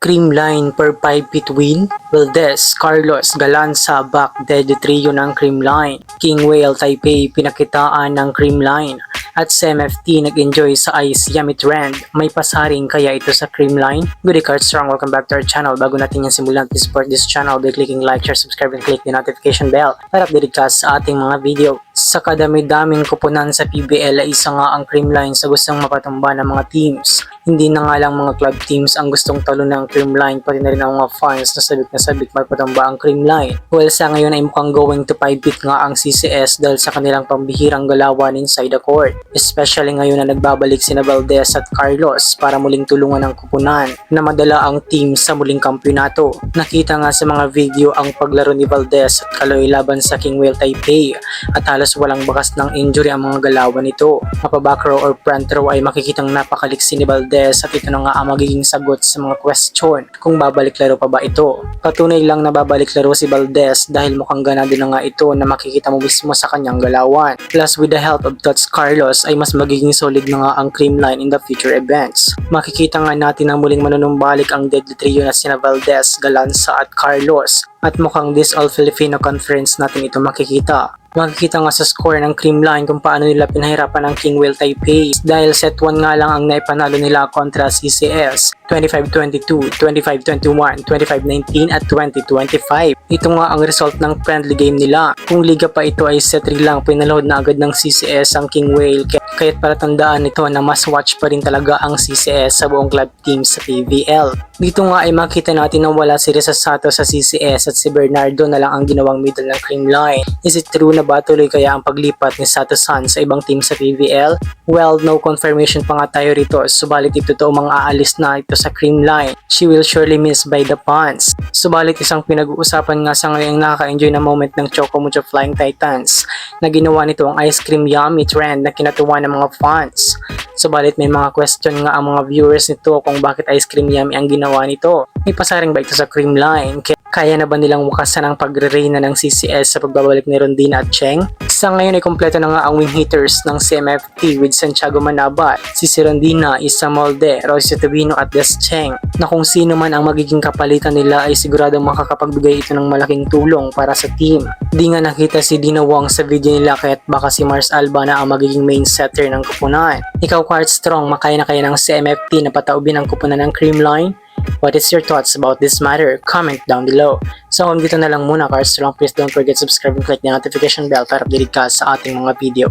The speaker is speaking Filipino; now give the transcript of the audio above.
Creamline per 5 feet win, Valdez, Carlos, Galanza, back dead trio ng Creamline. King Whale Taipei pinakitaan ng Creamline. At sa MFT nag-enjoy sa Ice Yummy Trend. May pasaring kaya ito sa Creamline? Good card strong, welcome back to our channel. Bago natin yung simulan, please support this channel by clicking like, share, subscribe, and click the notification bell para updated ka sa ating mga video. Sa kadami-daming kupunan sa PBL ay isa nga ang Creamline sa gustong mapatumba ng mga teams. Hindi na nga lang mga club teams ang gustong talo ng Creamline, pati na rin ang mga fans na sabik mapatumba ang Creamline. Well, sa ngayon ay mukhang going to 5 feet nga ang CCS dahil sa kanilang pambihirang galawan inside the court. Especially ngayon na nagbabalik sina Valdez at Carlos para muling tulungan ng kupunan na madala ang team sa muling kampyonato. Nakita nga sa mga video ang paglaro ni Valdez at Kaloy laban sa King Whale Taipei at halos walang bakas ng injury ang mga galawan nito. Mapaback row or front row ay makikitang napakaliksi ni Valdez at ito na nga ang magiging sagot sa mga question kung babalik laro pa ba ito. Patunay lang na babalik laro si Valdez dahil mukhang ganado na nga ito na makikita mo mismo sa kanyang galawan. Plus with the help of Tots Carlos ay mas magiging solid na nga ang Creamline in the future events. Makikita nga natin na muling manunumbalik ang deadly trio na sina Valdez, Galanza at Carlos. At mukhang this all Filipino conference natin ito makikita. Makikita nga sa score ng Creamline kung paano nila pinahirapan ng King Whale Taipei dahil set 1 nga lang ang naipanalo nila kontra CCS 25-22, 25-21, 25-19 at 20-25. Ito nga ang result ng friendly game nila. Kung liga pa ito ay set 3 lang, pinaload na agad ng CCS ang King Whale kaya't para tandaan nito na mas watch pa rin talaga ang CCS sa buong club team sa PVL. Dito nga ay makita natin na wala si Reza Sato sa CCS at si Bernardo na lang ang ginawang middle ng Creamline. Is it true na ba tuloy kaya ang paglipat ni Sato San sa ibang team sa PVL? Well, no confirmation pa nga tayo rito, subalit ito toong mga aalis na ito sa Creamline. She will surely miss by the fans. Subalit isang pinag-uusapan nga sa ngayong nakaka-enjoy na moment ng Choco Mucho Flying Titans na ginawa nito ang Ice Cream Yummy Trend na kinatuwa ng mga fans. Subalit may mga question nga ang mga viewers nito kung bakit Ice Cream Yummy ang ginawa nito. May pasaring ba ito sa Creamline? Kaya na ba nilang wakasan ang pagre-reyna ng CCS sa pagbabalik ni Rondina at Cheng? Sa ngayon ay kompleto na nga ang wing hitters ng CMFT with Santiago Manabat, si Rondina, Isa Molde, Royce Tubino at Des Cheng, na kung sino man ang magiging kapalitan nila ay siguradong makakapagbigay ito ng malaking tulong para sa team. Di nga nakita si Dina Wong sa video nila kaya't baka si Mars Alba na ang magiging main setter ng kupunan. Ikaw Card Strong, makaya na kaya ng CMFT na pataubin ang kupunan ng Creamline? What is your thoughts about this matter? Comment down below. So hanggang dito na lang muna, Card Strong. Please don't forget to subscribe and click the notification bell para updated ka sa ating mga video.